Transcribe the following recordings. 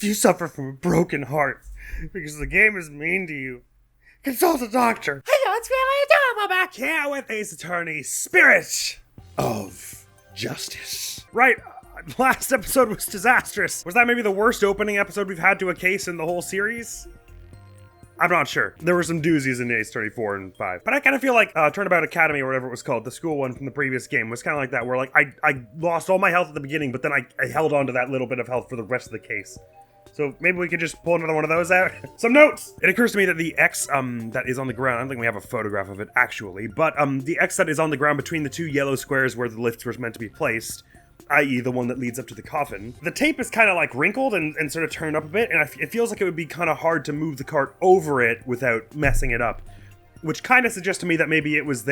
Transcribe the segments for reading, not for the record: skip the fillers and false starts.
you suffer from a broken heart because the game is mean to you, consult a doctor. Hello, it's really adorable back here with Ace Attorney, Spirit of Justice. Right, last episode was disastrous. Was that maybe the worst opening episode we've had to a case in the whole series? I'm not sure. There were some doozies in Ace Attorney 4 and 5. But I kind of feel like Turnabout Academy or whatever it was called, the school one from the previous game, was kind of like that, where like I lost all my health at the beginning, but then I held on to that little bit of health for the rest of the case. So maybe we could just pull another one of those out. Some notes! It occurs to me that the X that is on the ground, I don't think we have a photograph of it actually, but the X that is on the ground between the two yellow squares where the lifts were meant to be placed, i.e. the one that leads up to the coffin, the tape is kind of like wrinkled and sort of turned up a bit, and it feels like it would be kind of hard to move the cart over it without messing it up. Which kind of suggests to me that maybe it was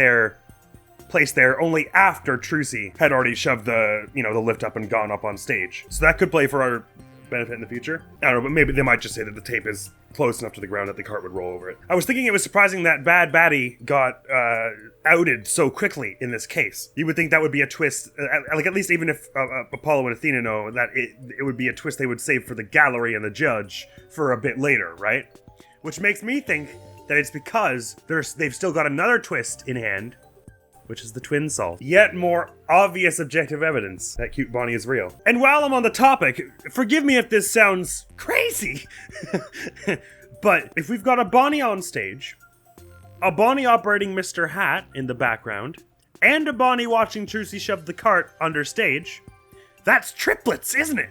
placed there only after Trucy had already shoved the lift up and gone up on stage. So that could play for our benefit in the future. I don't know, but maybe they might just say that the tape is close enough to the ground that the cart would roll over it. I was thinking it was surprising that Bad Baddie got outed so quickly in this case. You would think that would be a twist, like at least even if Apollo and Athena know that it would be a twist they would save for the gallery and the judge for a bit later, right? Which makes me think that it's because they've still got another twist in hand, which is the twin solve. Yet more obvious objective evidence that cute Bonnie is real. And while I'm on the topic, forgive me if this sounds crazy, but if we've got a Bonnie on stage, a Bonnie operating Mr. Hat in the background, and a Bonnie watching Trucy shove the cart under stage, that's triplets, isn't it?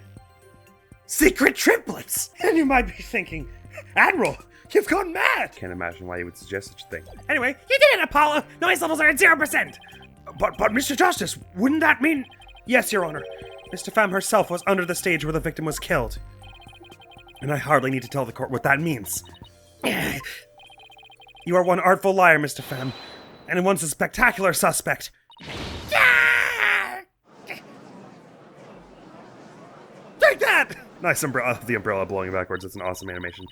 Secret triplets! And you might be thinking, Admiral, you've gone mad! Can't imagine why you would suggest such a thing. Anyway, you did it, Apollo! Noise levels are at 0%! But Mr. Justice, wouldn't that mean... Yes, Your Honor. Mr. Pham herself was under the stage where the victim was killed. And I hardly need to tell the court what that means. You are one artful liar, Mr. Pham, and once a spectacular suspect. Take that! Nice umbrella, the umbrella blowing backwards. It's an awesome animation.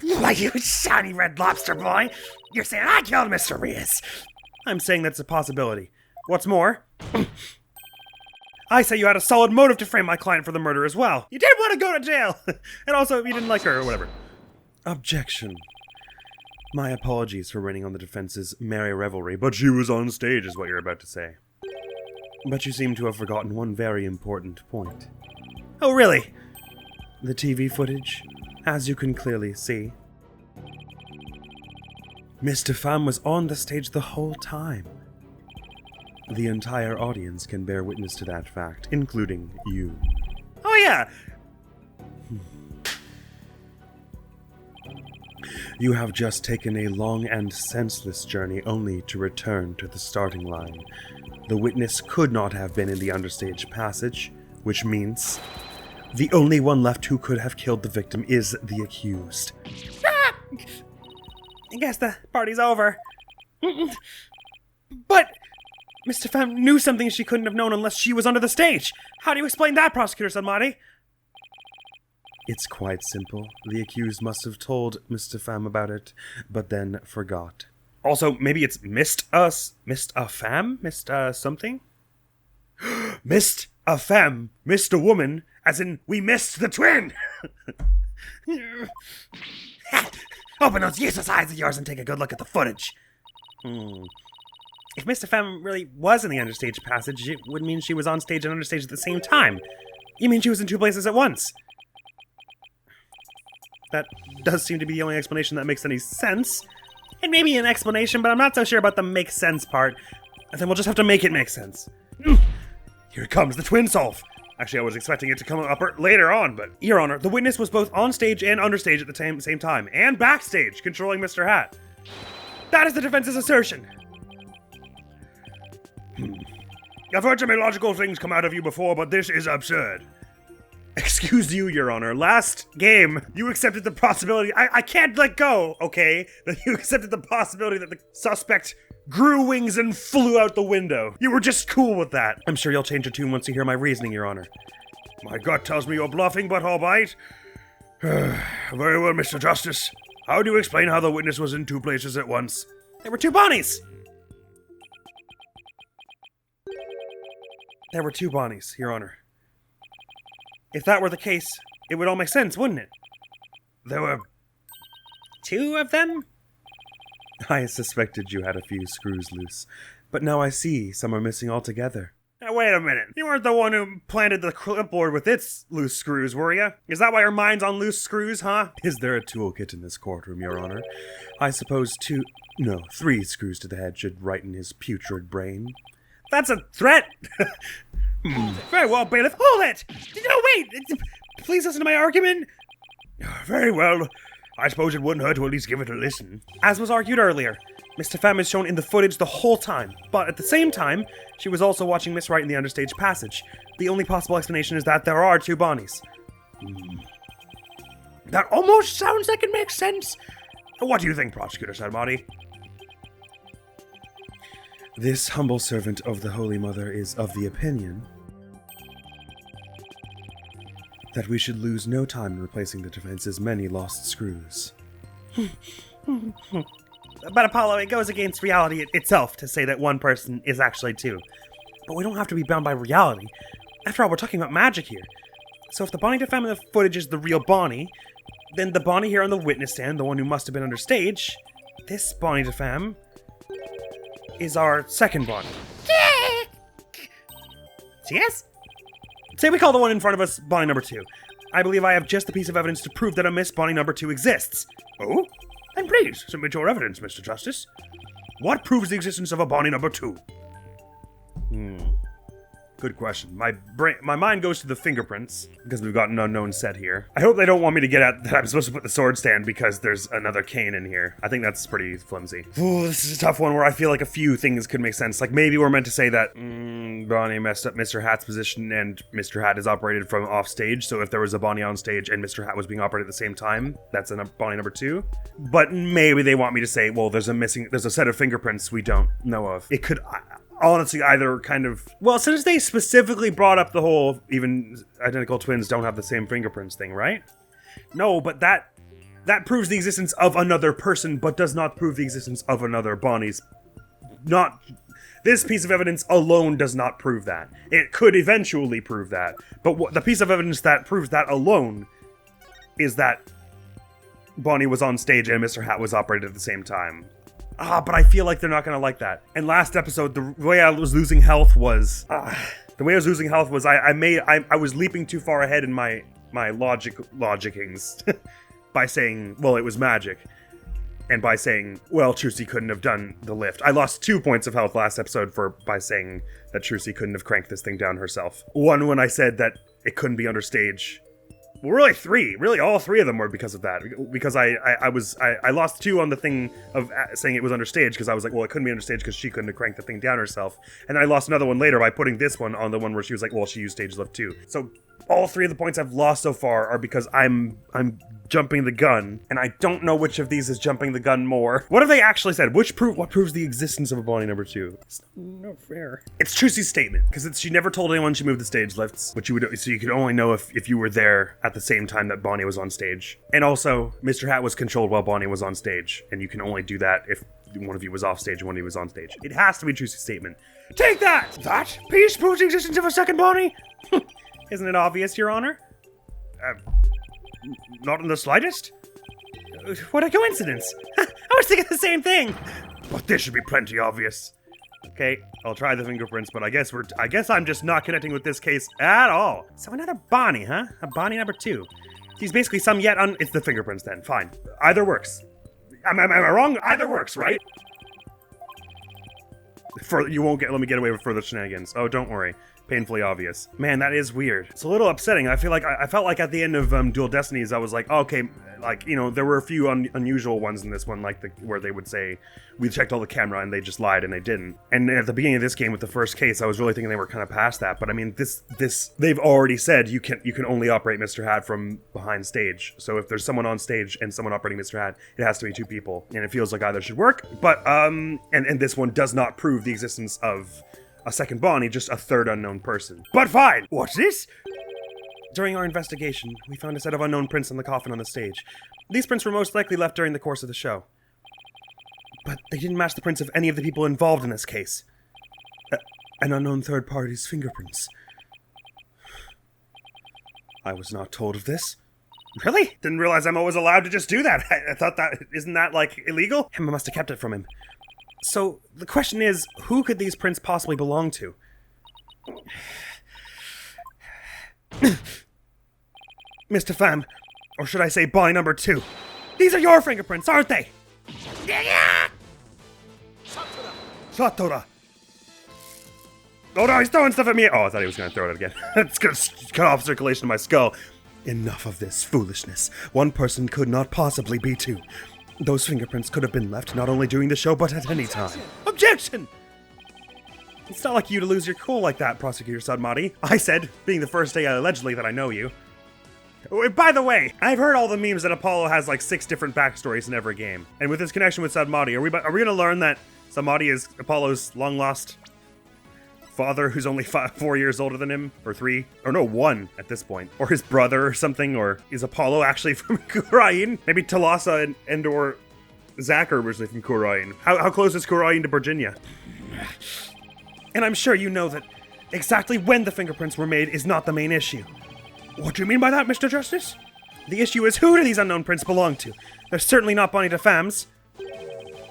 Why, you shiny red lobster boy! You're saying I killed Mr. Reyes! I'm saying that's a possibility. What's more, I say you had a solid motive to frame my client for the murder as well. You did want to go to jail! And also, you didn't like her or whatever. Objection. My apologies for raining on the defense's merry revelry, but she was on stage is what you're about to say. But you seem to have forgotten one very important point. Oh, really? The TV footage, as you can clearly see. Mr. Pham was on the stage the whole time. The entire audience can bear witness to that fact, including you. Oh yeah! You have just taken a long and senseless journey only to return to the starting line. The witness could not have been in the understage passage, which means the only one left who could have killed the victim is the accused. Ah! I guess the party's over. But Mr. Pham knew something she couldn't have known unless she was under the stage. How do you explain that, Prosecutor Sanmati? It's quite simple. The accused must have told Mr. Pham about it, but then forgot. Also, maybe it's missed a fam? Missed something? Missed a femme, missed a woman, as in we missed the twin! Open those useless eyes of yours and take a good look at the footage. If Mr. Femme really was in the understage passage, it would mean she was on stage and understage at the same time. You mean she was in two places at once? That does seem to be the only explanation that makes any sense. It may be an explanation, but I'm not so sure about the make sense part. And then we'll just have to make it make sense. Here comes the twin solve. Actually, I was expecting it to come up later on, but Your Honor, the witness was both on stage and understage at the same time, and backstage, controlling Mr. Hat. That is the defense's assertion. I've heard some illogical things come out of you before, but this is absurd. Excuse you, Your Honor. Last game, you accepted the possibility... I can't let go, okay? That you accepted the possibility that the suspect grew wings and flew out the window. You were just cool with that. I'm sure you'll change your tune once you hear my reasoning, Your Honor. My gut tells me you're bluffing, but all right. Very well, Mr. Justice. How do you explain how the witness was in two places at once? There were two Bonnies! There were two Bonnies, Your Honor. If that were the case, it would all make sense, wouldn't it? There were 2 of them? I suspected you had a few screws loose, but now I see some are missing altogether. Now, wait a minute. You weren't the one who planted the clipboard with its loose screws, were you? Is that why your mind's on loose screws, huh? Is there a toolkit in this courtroom, Your Honor? I suppose 3 screws to the head should righten his putrid brain. That's a threat! Very well, bailiff. Hold it! No, wait! Please listen to my argument. Very well. I suppose it wouldn't hurt to at least give it a listen. As was argued earlier, Miss Pham is shown in the footage the whole time, but at the same time, she was also watching Miss Wright in the understage passage. The only possible explanation is that there are 2 Bonnies. That almost sounds like it makes sense. What do you think, Prosecutor Sadmati? This humble servant of the Holy Mother is of the opinion that we should lose no time in replacing the defense's many lost screws. But Apollo, it goes against reality itself to say that one person is actually 2. But we don't have to be bound by reality. After all, we're talking about magic here. So if the Bonnie Pham in the footage is the real Bonnie, then the Bonnie here on the witness stand, the one who must have been under stage, this Bonnie Pham is our second Bonnie. Yes? Say we call the one in front of us Bonnie number 2. I believe I have just the piece of evidence to prove that a Miss Bonnie number 2 exists. Oh? Then please, submit your evidence, Mr. Justice. What proves the existence of a Bonnie number 2? Good question. My mind goes to the fingerprints, because we've got an unknown set here. I hope they don't want me to get at that I'm supposed to put the sword stand because there's another cane in here. I think that's pretty flimsy. Ooh, this is a tough one where I feel like a few things could make sense. Like maybe we're meant to say that Bonnie messed up Mr. Hat's position and Mr. Hat is operated from off stage, so if there was a Bonnie on stage and Mr. Hat was being operated at the same time, that's a Bonnie number 2. But maybe they want me to say, well, there's a set of fingerprints we don't know of. It could honestly either kind of, well, since they specifically brought up the whole even identical twins don't have the same fingerprints thing, right? No, but that proves the existence of another person, but does not prove the existence of another Bonnie's. This piece of evidence alone does not prove that. It could eventually prove that, but the piece of evidence that proves that alone is that Bonnie was on stage and Mr. Hat was operated at the same time. But I feel like they're not gonna like that. And last episode, the way I was losing health was I was leaping too far ahead in my logicings by saying, well, it was magic. And by saying, well, Trucy couldn't have done the lift. I lost 2 points of health last episode by saying that Trucy couldn't have cranked this thing down herself. One when I said that it couldn't be under stage. Well, really 3. Really, all 3 of them were because of that. Because I lost 2 on the thing of saying it was under stage because I was like, well, it couldn't be under stage because she couldn't have cranked the thing down herself. And I lost another one later by putting this one on the one where she was like, well, she used stage lift too. So all 3 of the points I've lost so far are because I'm jumping the gun, and I don't know which of these is jumping the gun more. What have they actually said? What proves the existence of a Bonnie number 2? It's not fair. It's Trucy's statement, because she never told anyone she moved the stage lifts, so you could only know if you were there at the same time that Bonnie was on stage. And also, Mr. Hat was controlled while Bonnie was on stage, and you can only do that if one of you was off stage and one of you was on stage. It has to be Trucy's statement. Take that! That piece proves the existence of a second Bonnie? Isn't it obvious, Your Honor? Not in the slightest? What a coincidence! I was thinking the same thing! But this should be plenty obvious. Okay, I'll try the fingerprints, but I guess I'm just not connecting with this case at all. So another Bonnie, huh? A Bonnie number 2. He's basically it's the fingerprints then, fine. Either works. Am I wrong? Either works, right? You won't let me get away with further shenanigans. Oh, don't worry. Painfully obvious. Man, that is weird. It's a little upsetting. I felt like at the end of Dual Destinies, I was like, okay, like, you know, there were a few unusual ones in this one, like where they would say, we checked all the camera and they just lied and they didn't. And at the beginning of this game with the first case, I was really thinking they were kind of past that. But I mean, they've already said you can only operate Mr. Hat from behind stage. So if there's someone on stage and someone operating Mr. Hat, it has to be 2 people. And it feels like either should work. But, and this one does not prove the existence of a second Bonnie, just a third unknown person. But fine! What's this? During our investigation, we found a set of unknown prints on the coffin on the stage. These prints were most likely left during the course of the show. But they didn't match the prints of any of the people involved in this case. An unknown third party's fingerprints. I was not told of this. Really? Didn't realize I'm always allowed to just do that. I thought that, isn't that, like, illegal? Emma must have kept it from him. So, the question is, who could these prints possibly belong to? Mr. Pham, or should I say Bonnie number 2? These are your fingerprints, aren't they? Satora! Oh no, he's throwing stuff at me! Oh, I thought he was gonna throw it again. It's gonna cut off circulation in my skull. Enough of this foolishness. One person could not possibly be 2. Those fingerprints could have been left not only during the show, but at any time. Objection! It's not like you to lose your cool like that, Prosecutor Sadmati. I said, being the first day allegedly that I know you. By the way, I've heard all the memes that Apollo has like 6 different backstories in every game. And with his connection with Sadmati, are we gonna learn that Sadmati is Apollo's long-lost father who's only 4 years older than him? Or 3? Or no, 1 at this point. Or his brother or something? Or is Apollo actually from Khura'In? Maybe Talassa and or Zach are originally from Khura'In. How close is Khura'In to Virginia? And I'm sure you know that exactly when the fingerprints were made is not the main issue. What do you mean by that, Mr. Justice? The issue is, who do these unknown prints belong to? They're certainly not Bonnie DeFam's.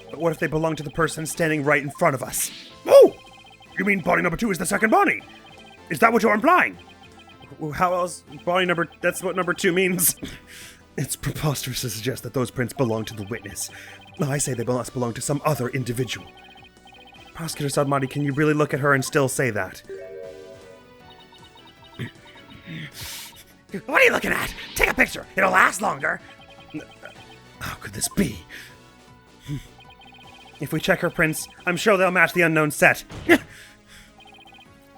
But what if they belong to the person standing right in front of us? Oh! You mean Bonnie number 2 is the second Bonnie? Is that what you're implying? How else? Bonnie number... That's what number 2 means. It's preposterous to suggest that those prints belong to the witness. I say they must belong to some other individual. Prosecutor Sadmati, can you really look at her and still say that? What are you looking at? Take a picture. It'll last longer. How could this be? If we check her prints, I'm sure they'll match the unknown set.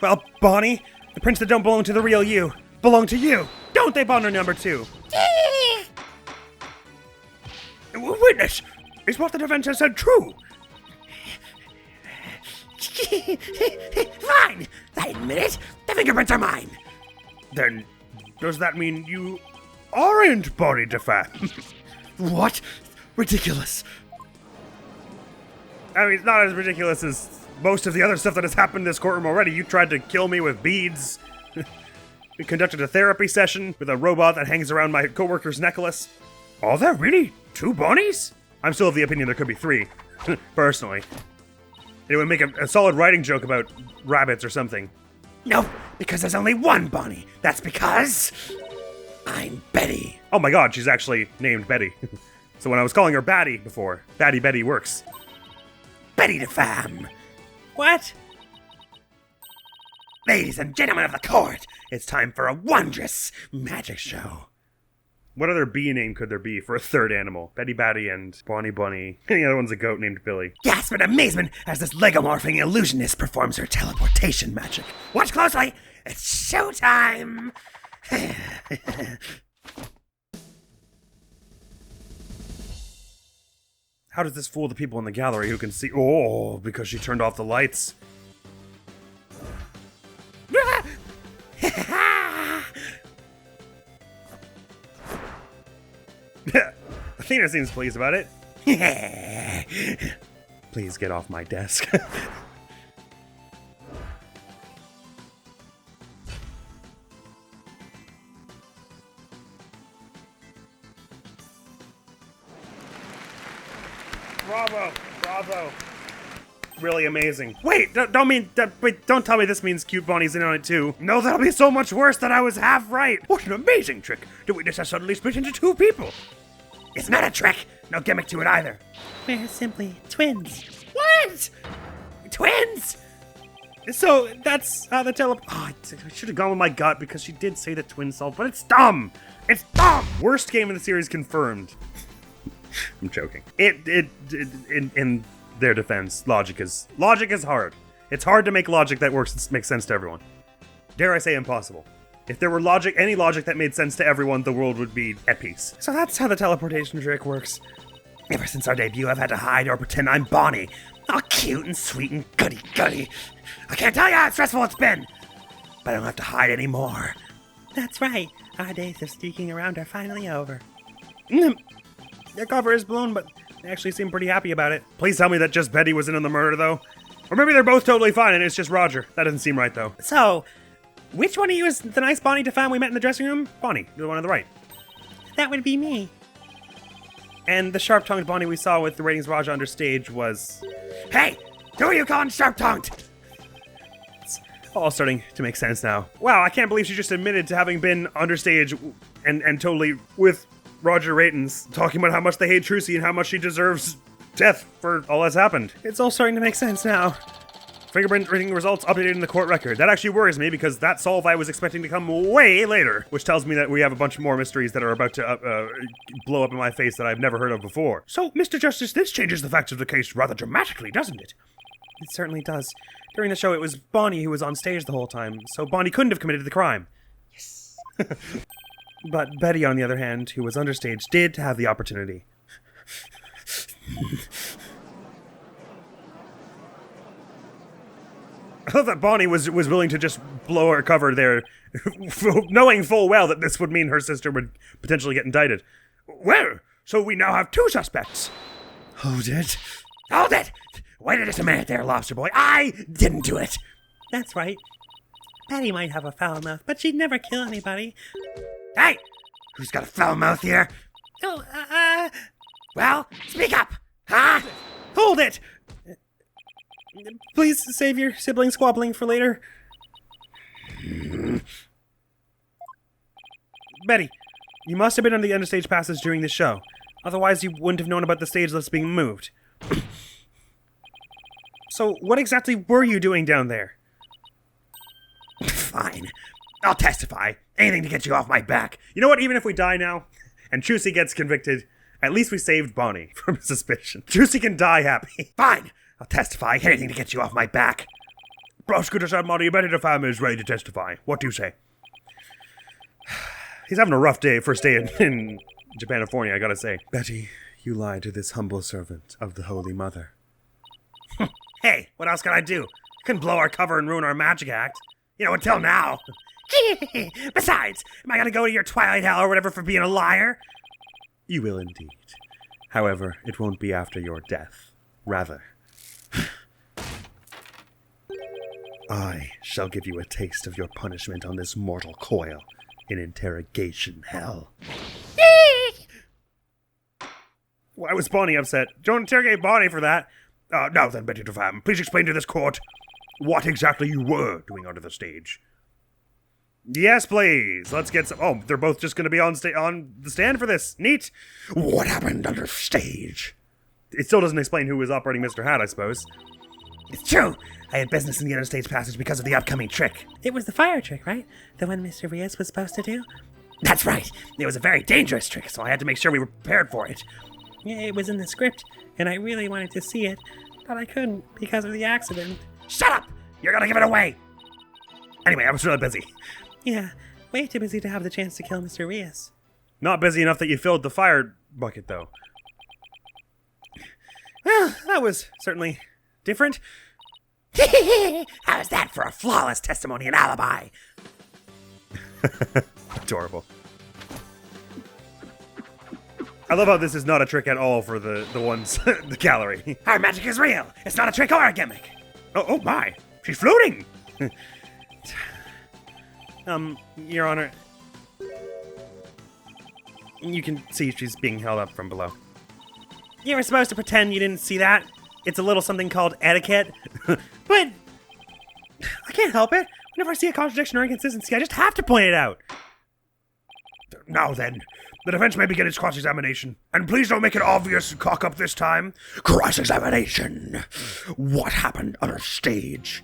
Well, Bonnie, the prints that don't belong to the real you belong to you. Don't they, Bonnie number 2? Witness, is what the defense has said true? Fine. I admit it. The fingerprints are mine. Then, does that mean you aren't Bonnie DeFam? What? Ridiculous. I mean, it's not as ridiculous as most of the other stuff that has happened in this courtroom already. You tried to kill me with beads. We conducted a therapy session with a robot that hangs around my coworker's necklace. Are there really 2 Bonnies? I'm still of the opinion there could be 3, personally. It would make a solid writing joke about rabbits or something. No, because there's only 1 Bonnie. That's because I'm Betty. Oh my god, she's actually named Betty. So when I was calling her Batty before, Batty Betty works. Betty DeFam. What? Ladies and gentlemen of the court, it's time for a wondrous magic show. What other bee name could there be for a third animal? Betty Batty and Bonnie Bunny. And the other one's a goat named Billy. Gasp in amazement as this legomorphing illusionist performs her teleportation magic. Watch closely. It's showtime. How does this fool the people in the gallery who can see? Oh, because she turned off the lights. Athena seems pleased about it. Please get off my desk. Bravo, bravo. Really amazing. Wait, don't tell me this means Cute Bonnie's in on it too. No, that'll be so much worse than I was half right. What an amazing trick. The witness has suddenly split into 2 people. It's not a trick. No gimmick to it either. We're simply twins. What? Twins? So that's how the Oh, I should have gone with my gut because she did say the twin self, but it's dumb. It's dumb. Worst game in the series confirmed. I'm joking. In their defense, logic is hard. It's hard to make logic that makes sense to everyone. Dare I say impossible. If there were any logic that made sense to everyone, the world would be at peace. So that's how the teleportation trick works. Ever since our debut, I've had to hide or pretend I'm Bonnie. All cute and sweet and goody-goody. I can't tell you how stressful it's been, but I don't have to hide anymore. That's right. Our days of sneaking around are finally over. Their cover is blown, but they actually seem pretty happy about it. Please tell me that just Betty was in on the murder, though. Or maybe they're both totally fine and it's just Roger. That doesn't seem right, though. So, Which one of you is the nice Bonnie DeFam we met in the dressing room? Bonnie, you're the one on the right. That would be me. And the sharp-tongued Bonnie we saw with the Ratings Raja under stage was... Hey! Who are you calling sharp-tongued? It's all starting to make sense now. Wow, I can't believe she just admitted to having been understage and totally with Roger Ratings, talking about how much they hate Trucy and how much she deserves death for all that's happened. It's all starting to make sense now. Fingerprint reading results updated in the court record. That actually worries me because that solve I was expecting to come way later, which tells me that we have a bunch more mysteries that are about to blow up in my face that I've never heard of before. So, Mr. Justice, this changes the facts of the case rather dramatically, doesn't it? It certainly does. During the show, it was Bonnie who was on stage the whole time, so Bonnie couldn't have committed the crime. Yes. But Betty, on the other hand, who was understage, did have the opportunity. I thought that Bonnie was willing to just blow her cover there, knowing full well that this would mean her sister would potentially get indicted. Well, so we now have 2 suspects. Hold it. Hold it! Wait just a minute there, Lobster Boy. I didn't do it. That's right. Betty might have a foul mouth, but she'd never kill anybody. Hey! Who's got a foul mouth here? Oh, Well, speak up! Huh? Hold it! Please save your sibling squabbling for later. Betty, you must have been on the understage passes during the show. Otherwise, you wouldn't have known about the stage lifts being moved. So, what exactly were you doing down there? Fine. I'll testify. Anything to get you off my back. You know what? Even if we die now, and Trucy gets convicted, at least we saved Bonnie from suspicion. Trucy can die happy. Fine. I'll testify. Anything to get you off my back. Prosecutor Sadmari, Betty DeFam is ready to testify. What do you say? He's having a rough day, first day in Japanifornia, I gotta say. Betty, you lied to this humble servant of the Holy Mother. Hey, what else can I do? Couldn't blow our cover and ruin our magic act. You know, until now. Besides, am I gonna go to your Twilight Hell or whatever for being a liar? You will indeed. However, it won't be after your death. Rather, I shall give you a taste of your punishment on this mortal coil in interrogation hell. Why was Bonnie upset? Don't interrogate Bonnie for that. Now then, Betty DeFam, please explain to this court what exactly you were doing under the stage. Yes, please. Let's get some... Oh, they're both just going to be on the stand for this. Neat. What happened under stage? It still doesn't explain who was operating Mr. Hat, I suppose. It's true. I had business in the interstage passage because of the upcoming trick. it was the fire trick, right? The one Mr. Rios was supposed to do? That's right. It was a very dangerous trick, so I had to make sure we were prepared for it. Yeah, it was in the script, and I really wanted to see it, but I couldn't because of the accident. Shut up! You're gonna give it away! Anyway, I was really busy. Yeah, way too busy to have the chance to kill Mr. Rios. Not busy enough that you filled the fire bucket, though. Well, that was certainly different. How's that for a flawless testimony and alibi? Adorable. I love how this is not a trick at all for the ones, the gallery. Our magic is real. It's not a trick or a gimmick. Oh my, she's floating. Your Honor, you can see she's being held up from below. You were supposed to pretend you didn't see that. It's a little something called etiquette. But I can't help it. Whenever I see a contradiction or inconsistency, I just have to point it out. Now then, the defense may begin its cross-examination. And please don't make it obvious and cock up this time. Cross-examination. What happened on a stage?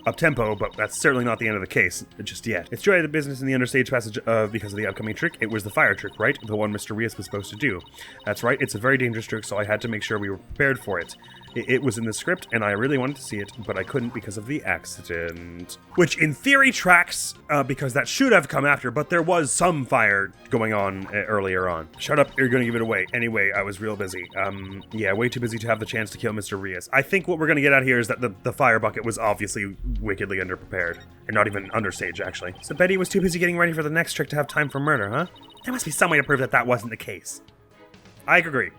Up-tempo, but that's certainly not the end of the case, just yet. It's true I had the business in the understage passage because of the upcoming trick. It was the fire trick, right? The one Mr. Rios was supposed to do. That's right, it's a very dangerous trick, so I had to make sure we were prepared for it. It was in the script, and I really wanted to see it, but I couldn't because of the accident. Which, in theory, tracks, because that should have come after, but there was some fire going on earlier on. Shut up, you're gonna give it away. Anyway, I was real busy. Yeah, way too busy to have the chance to kill Mr. Rios. I think what we're gonna get at here is that the fire bucket was obviously wickedly underprepared. And not even understage, actually. So Betty was too busy getting ready for the next trick to have time for murder, huh? There must be some way to prove that that wasn't the case. I agree.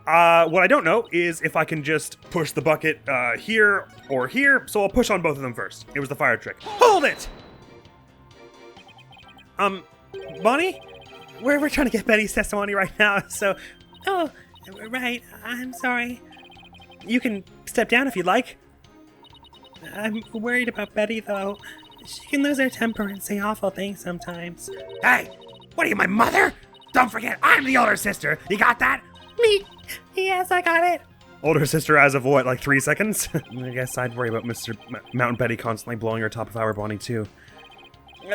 What I don't know is if I can just push the bucket here or here, so I'll push on both of them first. It was the fire trick. Hold it! Bonnie? We're trying to get Betty's testimony right now, so... Oh, right. I'm sorry. You can step down if you'd like. I'm worried about Betty, though. She can lose her temper and say awful things sometimes. Hey, what are you, my mother? Don't forget, I'm the older sister. You got that? Me? Yes, I got it. Older sister as of what, like 3 seconds? I guess I'd worry about Mountain Betty constantly blowing her top if I were Bonnie, too.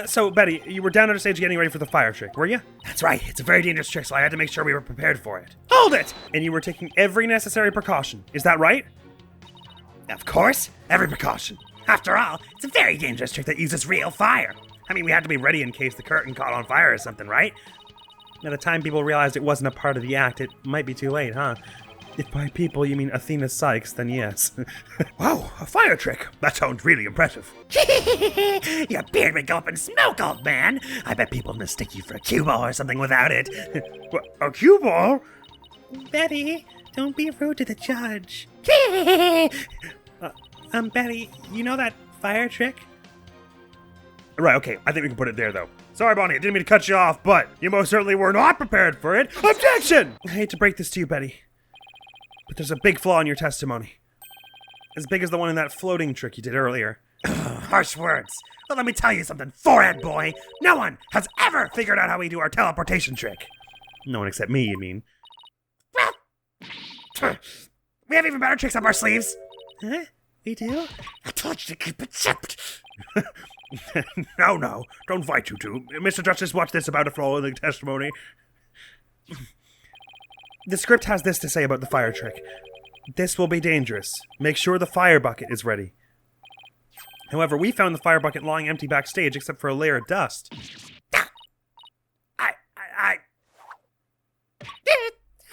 So, Betty, you were down on stage getting ready for the fire trick, were you? That's right. It's a very dangerous trick, so I had to make sure we were prepared for it. Hold it! And you were taking every necessary precaution. Is that right? Of course, every precaution. After all, it's a very dangerous trick that uses real fire. I mean, we had to be ready in case the curtain caught on fire or something, right? By the time people realized it wasn't a part of the act, it might be too late, huh? If by people you mean Athena Cykes, then yes. Wow, a fire trick. That sounds really impressive. Your beard would go up in smoke, old man. I bet people mistake you for a cue ball or something without it. What, a cue ball? Betty, don't be rude to the judge. Betty, you know that fire trick? Right, okay, I think we can put it there, though. Sorry, Bonnie, I didn't mean to cut you off, but you most certainly were not prepared for it. Objection! I hate to break this to you, Betty, but there's a big flaw in your testimony. As big as the one in that floating trick you did earlier. Harsh words. Well, let me tell you something, forehead boy. No one has ever figured out how we do our teleportation trick. No one except me, you mean? Well, we have even better tricks up our sleeves. Huh? We do? I told you to keep it separate. No, don't fight you two. Mr. Justice, watch this about a flaw in the testimony. The script has this to say about the fire trick. This will be dangerous. Make sure the fire bucket is ready. However, we found the fire bucket lying empty backstage except for a layer of dust.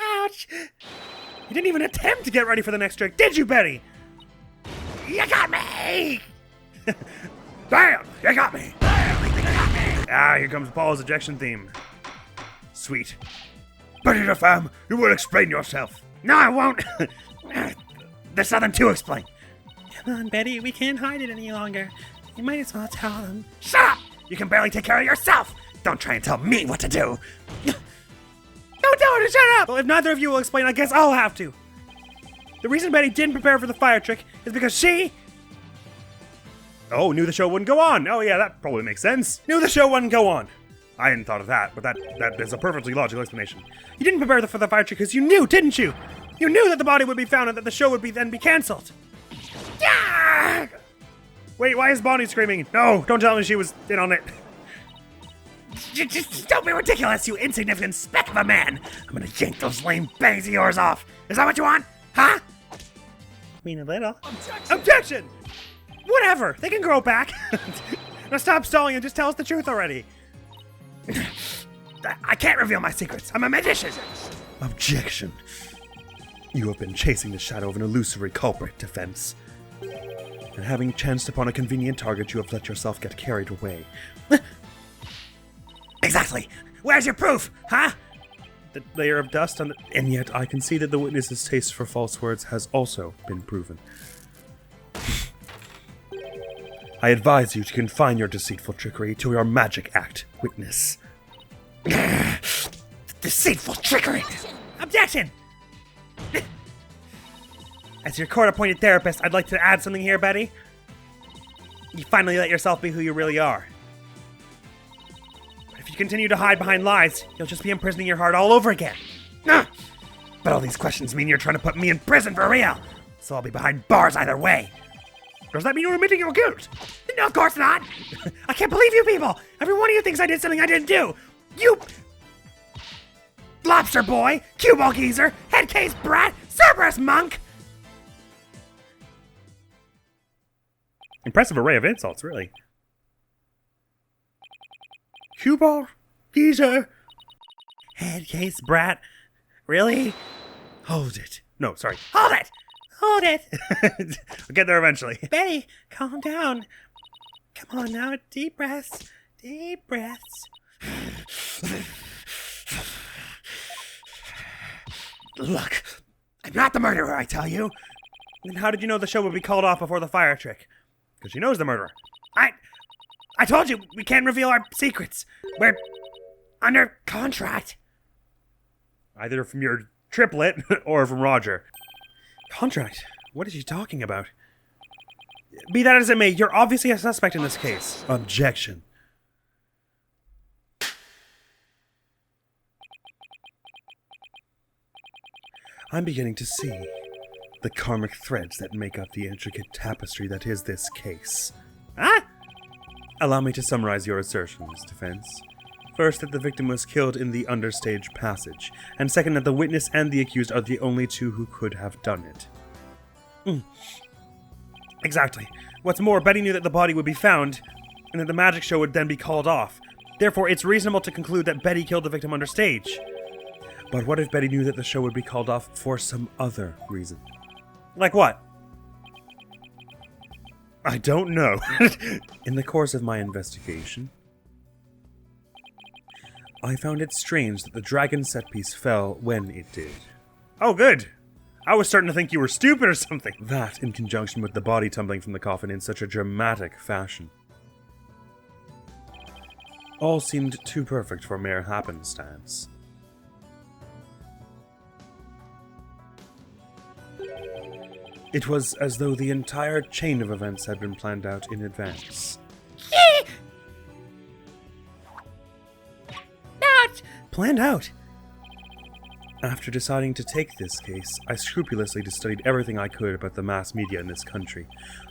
Ouch! You didn't even attempt to get ready for the next trick, did you, Betty? You got me! Damn, you got me! Ah, here comes Paul's ejection theme. Sweet. Pt.11, you will explain yourself. No, I won't. There's nothing to explain. Come on, Betty, we can't hide it any longer. You might as well tell them. Shut up! You can barely take care of yourself. Don't try and tell me what to do. Don't tell her to shut up! Well, if neither of you will explain, I guess I'll have to. The reason Betty didn't prepare for the fire trick is because she... Oh, knew the show wouldn't go on. Oh yeah, that probably makes sense. Knew the show wouldn't go on. I hadn't thought of that, but that is a perfectly logical explanation. You didn't prepare for the fire trick because you knew, didn't you? You knew that the body would be found and that the show would then be cancelled. Yeah! Wait, why is Bonnie screaming? No, don't tell me she was in on it. Just don't be ridiculous, you insignificant speck of a man. I'm gonna yank those lame bangs of yours off. Is that what you want? Huh? I mean, a little. Objection! Whatever, they can grow back. Now stop stalling and just tell us the truth already. I can't reveal my secrets. I'm a magician. Objection. You have been chasing the shadow of an illusory culprit, Defense. And having chanced upon a convenient target, you have let yourself get carried away. Exactly. Where's your proof, huh? The layer of dust on the... And yet I can see that the witness's taste for false words has also been proven. I advise you to confine your deceitful trickery to your magic act, witness. Deceitful trickery! Objection! As your court-appointed therapist, I'd like to add something here, Betty. You finally let yourself be who you really are. But if you continue to hide behind lies, you'll just be imprisoning your heart all over again. But all these questions mean you're trying to put me in prison for real. So I'll be behind bars either way. Does that mean you're admitting your guilt? No, of course not. I can't believe you people. Every one of you thinks I did something I didn't do. You... Lobster boy, cue ball geezer, head case brat, Cerberus monk. Impressive array of insults, really. Cue ball geezer, head case brat. Really? Hold it. No, sorry. Hold it. Hold it! I'll get there eventually. Betty, calm down. Come on now, deep breaths. Deep breaths. Look, I'm not the murderer, I tell you. Then how did you know the show would be called off before the fire trick? Because she knows the murderer. I told you, we can't reveal our secrets. We're under contract. Either from your triplet or from Roger. Contract? What is she talking about? Be that as it may, you're obviously a suspect in this case. Objection. I'm beginning to see the karmic threads that make up the intricate tapestry that is this case. Ah! Allow me to summarize your assertions, defense. First, that the victim was killed in the understage passage, and second, that the witness and the accused are the only two who could have done it. Exactly. What's more, Betty knew that the body would be found, and that the magic show would then be called off. Therefore, it's reasonable to conclude that Betty killed the victim understage. But what if Betty knew that the show would be called off for some other reason? Like what? I don't know. In the course of my investigation, I found it strange that the dragon set piece fell when it did. Oh, good. I was starting to think you were stupid or something. That, in conjunction with the body tumbling from the coffin in such a dramatic fashion, all seemed too perfect for mere happenstance. It was as though the entire chain of events had been planned out in advance. Not planned out. After deciding to take this case, I scrupulously studied everything I could about the mass media in this country.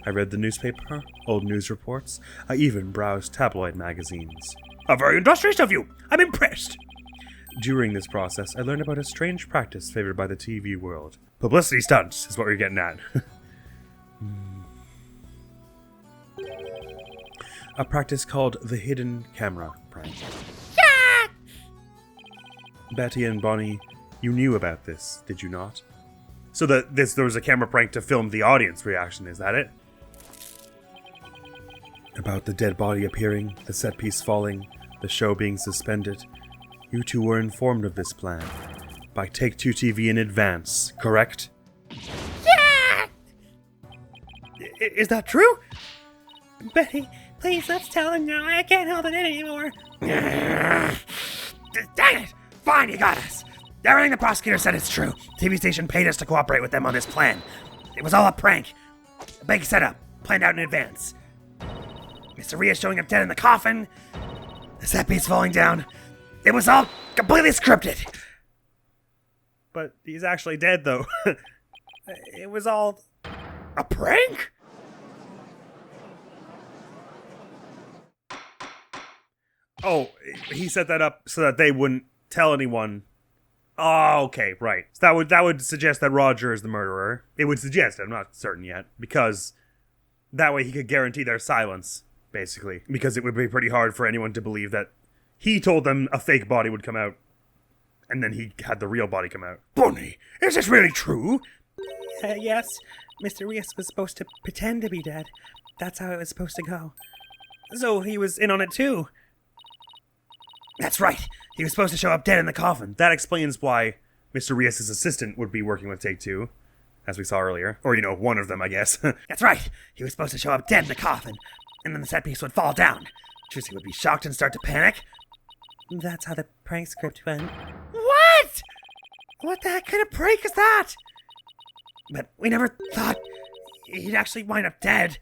I read the newspaper, old news reports, I even browsed tabloid magazines. How very industrious of you! I'm impressed! During this process, I learned about a strange practice favored by the TV world. Publicity stunts is what we're getting at. A practice called the hidden camera prank. Betty and Bonnie, you knew about this, did you not? So there was a camera prank to film the audience reaction, is that it? About the dead body appearing, the set piece falling, the show being suspended. You two were informed of this plan by Take-Two TV in advance, correct? Yeah! Is that true? Betty, please, let's tell him now. I can't hold it in anymore. Dang it! Fine, you got us. Everything the prosecutor said is true. TV station paid us to cooperate with them on this plan. It was all a prank. A big setup, planned out in advance. Mr. Rhea showing up dead in the coffin. The set piece falling down. It was all completely scripted. But he's actually dead, though. It was all a prank? Oh, he set that up so that they wouldn't tell anyone. Oh, okay, right. So that would suggest that Roger is the murderer. It would suggest, I'm not certain yet, because that way he could guarantee their silence, basically. Because it would be pretty hard for anyone to believe that he told them a fake body would come out, and then he had the real body come out. Bonnie, is this really true? Yes, Mr. Rhys was supposed to pretend to be dead. That's how it was supposed to go. So he was in on it too. That's right. He was supposed to show up dead in the coffin. That explains why Mr. Rhys' assistant would be working with Take-Two, as we saw earlier. Or, one of them, I guess. That's right. He was supposed to show up dead in the coffin, and then the set piece would fall down. Trucy would be shocked and start to panic. That's how the prank script went. What? What the heck kind of prank is that? But we never thought he'd actually wind up dead.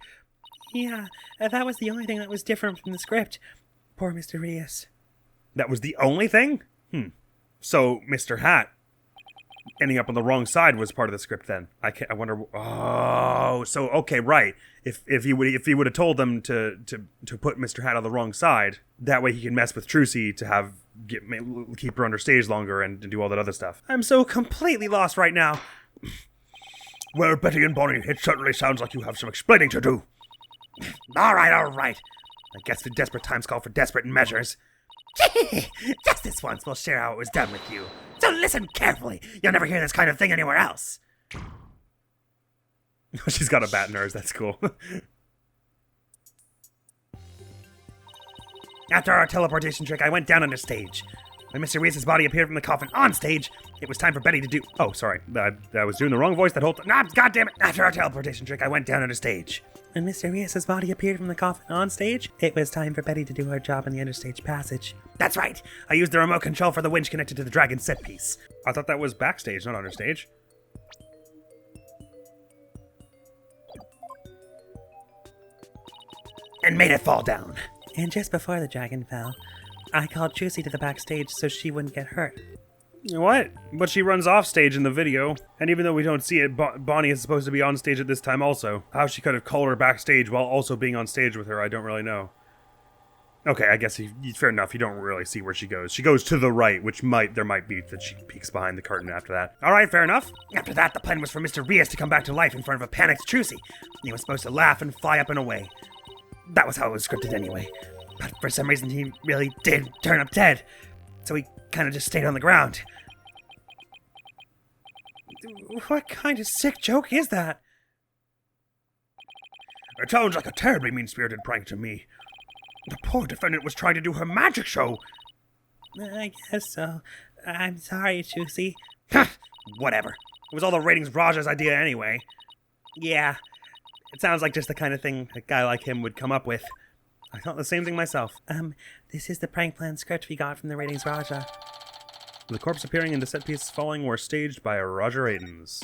Yeah, that was the only thing that was different from the script. Poor Mr. Rhys. That was the only thing? So, Mr. Hat ending up on the wrong side was part of the script then. I wonder. Oh, so okay, right. If he would have told them to put Mr. Hat on the wrong side, that way he can mess with Trucy to keep her under stage longer and do all that other stuff. I'm so completely lost right now. Well, Betty and Bonnie, it certainly sounds like you have some explaining to do. All right. I guess the desperate times call for desperate measures. Just this once we'll share how it was done with you. So listen carefully. You'll never hear this kind of thing anywhere else. She's got a bat nose. That's cool. After our teleportation trick, I went down on the stage. When Mr. Reese's body appeared from the coffin on stage, it was time for Betty to do... Oh, sorry. I was doing the wrong voice that whole time. Nah, God damn it. After our teleportation trick, I went down on a stage. When Mr. Reese's body appeared from the coffin on stage, it was time for Betty to do her job in the understage passage. That's right. I used the remote control for the winch connected to the dragon set piece. I thought that was backstage, not understage. And made it fall down. And just before the dragon fell, I called Trucy to the backstage so she wouldn't get hurt. What? But she runs off stage in the video, and even though we don't see it, Bonnie is supposed to be on stage at this time also. How she could have called her backstage while also being on stage with her, I don't really know. Okay, I guess fair enough, you don't really see where she goes. She goes to the right, which there might be that she peeks behind the curtain after that. Alright, fair enough. After that, the plan was for Mr. Reese to come back to life in front of a panicked Trucy. He was supposed to laugh and fly up and away. That was how it was scripted anyway. But for some reason, he really did turn up dead. So he kind of just stayed on the ground. What kind of sick joke is that? It sounds like a terribly mean-spirited prank to me. The poor defendant was trying to do her magic show. I guess so. I'm sorry, Trucy. Whatever. It was all the ratings Raja's idea anyway. Yeah. It sounds like just the kind of thing a guy like him would come up with. I thought the same thing myself. This is the prank plan script we got from the ratings Raja. The corpse appearing and the set piece falling were staged by Roger Aitons.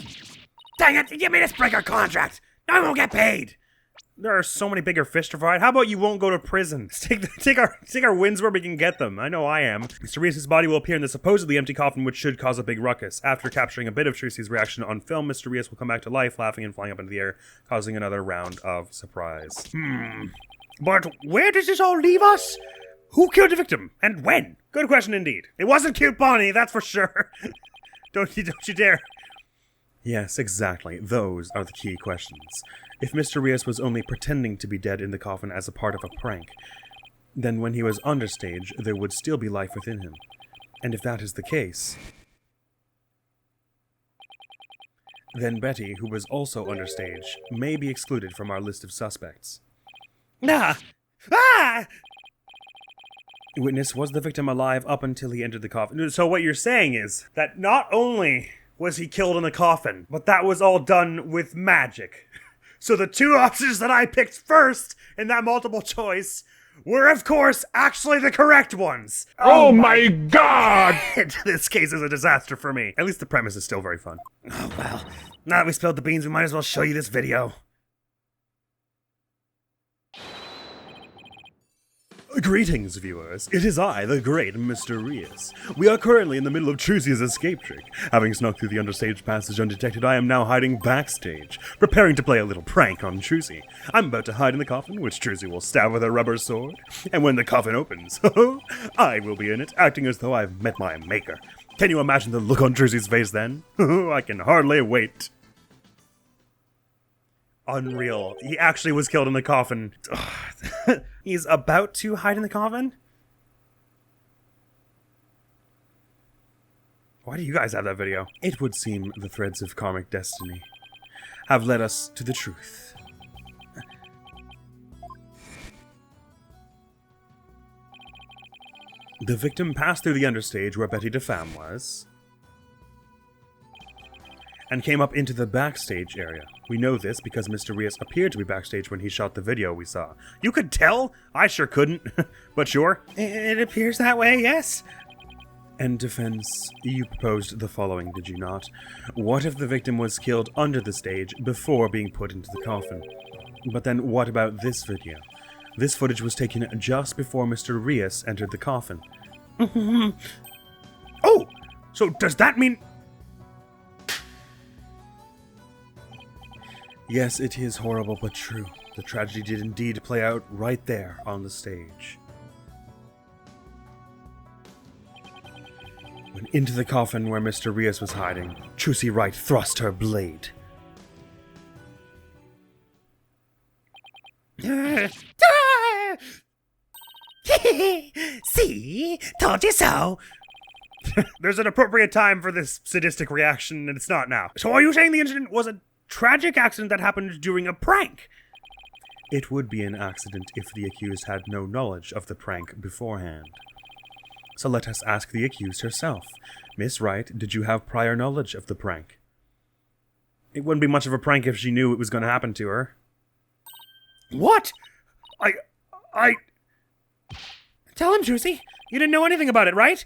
Dang it! You made us break our contract! Now we won't get paid! There are so many bigger fish to fry. How about you won't go to prison? Take our wins where we can get them. I know I am. Mr. Reese's body will appear in the supposedly empty coffin, which should cause a big ruckus. After capturing a bit of Trucy's reaction on film, Mr. Reese will come back to life, laughing and flying up into the air, causing another round of surprise. But where does this all leave us? Who killed the victim, and when? Good question indeed. It wasn't cute Bonnie, that's for sure. Don't you dare. Yes, exactly. Those are the key questions. If Mr. Reese was only pretending to be dead in the coffin as a part of a prank, then when he was understage, there would still be life within him. And if that is the case, then Betty, who was also understage, may be excluded from our list of suspects. Ah! Witness, was the victim alive up until he entered the coffin? So what you're saying is that not only was he killed in the coffin, but that was all done with magic. So the two options that I picked first in that multiple choice were, of course, actually the correct ones. Oh my God! This case is a disaster for me. At least the premise is still very fun. Oh, well. Now that we spilled the beans, we might as well show you this video. Greetings, viewers. It is I, the great Mr. Reese. We are currently in the middle of Trucy's escape trick. Having snuck through the understage passage undetected, I am now hiding backstage, preparing to play a little prank on Trucy. I'm about to hide in the coffin, which Trucy will stab with a rubber sword. And when the coffin opens, I will be in it, acting as though I've met my maker. Can you imagine the look on Trucy's face then? I can hardly wait. Unreal. He actually was killed in the coffin. He's about to hide in the coffin? Why do you guys have that video? It would seem the threads of karmic destiny have led us to the truth. The victim passed through the understage where Betty DeFam was, and came up into the backstage area. We know this because Mr. Reese appeared to be backstage when he shot the video we saw. You could tell? I sure couldn't. But sure. It appears that way, yes. And defense, you proposed the following, did you not? What if the victim was killed under the stage before being put into the coffin? But then what about this video? This footage was taken just before Mr. Reese entered the coffin. Oh! So does that mean... Yes, it is horrible but true. The tragedy did indeed play out right there on the stage. When into the coffin where Mr. Reese was hiding, Trucy Wright thrust her blade. See? Told you so. There's an appropriate time for this sadistic reaction, and it's not now. So are you saying the incident was a tragic accident that happened during a prank? It would be an accident if the accused had no knowledge of the prank beforehand. So let us ask the accused herself. Miss Wright, did you have prior knowledge of the prank? It wouldn't be much of a prank if she knew it was going to happen to her. What? I... Tell him, Trucy. You didn't know anything about it, right?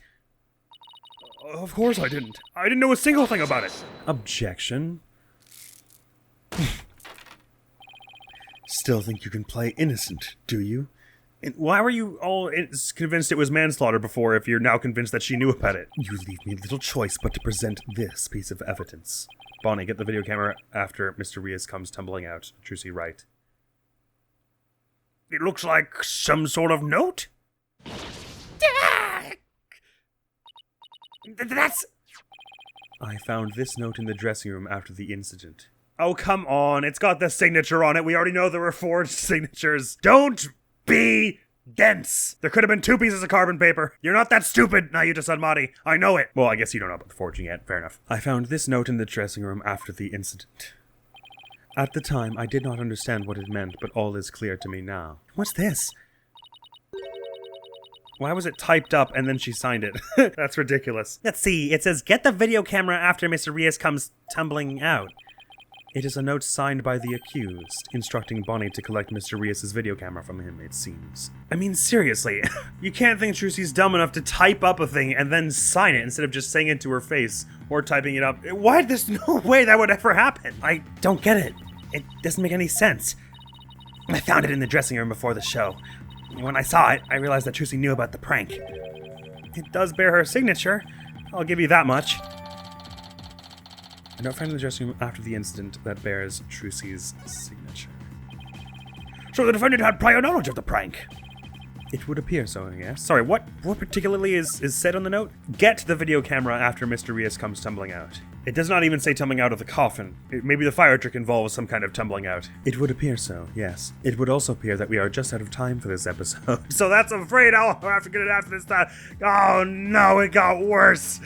Of course I didn't. I didn't know a single thing about it. Objection. Still think you can play innocent, do you? And why were you all convinced it was manslaughter before if you're now convinced that she knew about it? You leave me little choice but to present this piece of evidence. Bonnie, get the video camera after Mr. Rios comes tumbling out. Trucy, Wright. It looks like some sort of note? That's... I found this note in the dressing room after the incident. Oh, come on. It's got the signature on it. We already know there were forged signatures. Don't be dense. There could have been 2 pieces of carbon paper. You're not that stupid, Nayuta Sanmari. I know it. Well, I guess you don't know about the forging yet. Fair enough. I found this note in the dressing room after the incident. At the time, I did not understand what it meant, but all is clear to me now. What's this? Why was it typed up and then she signed it? That's ridiculous. Let's see. It says, get the video camera after Mr. Rios comes tumbling out. It is a note signed by the accused, instructing Bonnie to collect Mr. Rios' video camera from him, it seems. I mean, seriously, you can't think Trucy's dumb enough to type up a thing and then sign it instead of just saying it to her face or typing it up. Why? There's no way that would ever happen. I don't get it. It doesn't make any sense. I found it in the dressing room before the show. When I saw it, I realized that Trucy knew about the prank. It does bear her signature. I'll give you that much. I don't find in the dressing room after the incident that bears Trucy's signature. So the defendant had prior knowledge of the prank. It would appear so, yes. Sorry, what particularly is said on the note? Get the video camera after Mr. Rios comes tumbling out. It does not even say tumbling out of the coffin. Maybe the fire trick involves some kind of tumbling out. It would appear so, yes. It would also appear that we are just out of time for this episode. So that's afraid I'll have to get it after this time. Oh no, it got worse.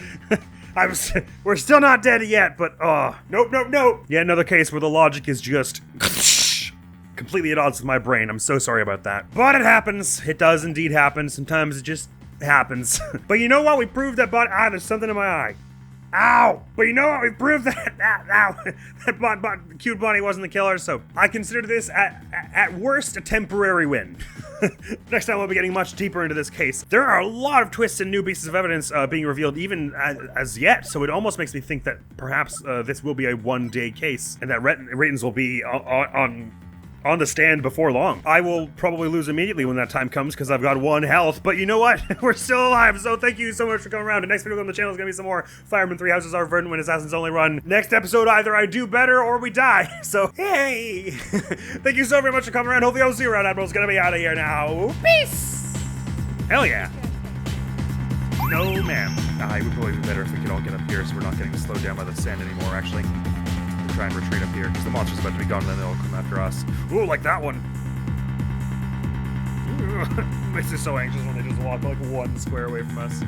We're still not dead yet, but nope. Yet another case where the logic is just completely at odds with my brain. I'm so sorry about that. But it happens. It does indeed happen. Sometimes it just happens. But you know what? We proved that there's something in my eye. Ow! But you know what? We proved that cute bunny wasn't the killer, so I consider this at worst a temporary win. Next time we'll be getting much deeper into this case. There are a lot of twists and new pieces of evidence being revealed even as yet, so it almost makes me think that perhaps this will be a one-day case, and that Ratons will be on the stand before long. I will probably lose immediately when that time comes because I've got 1 health, but you know what? We're still alive, so thank you so much for coming around. The next video on the channel is going to be some more Fireman 3 Houses Are Verdant when Assassins Only Run. Next episode, either I do better or we die. So, hey! Thank you so very much for coming around. Hopefully I'll see you around. Admiral's going to be out of here now. Peace! Hell yeah. No, ma'am. It would probably be better if we could all get up here so we're not getting slowed down by the sand anymore, actually. Try and retreat up here because the monster's about to be gone and then they'll come after us. Ooh, like that one. Makes me so anxious when they just walk like 1 square away from us.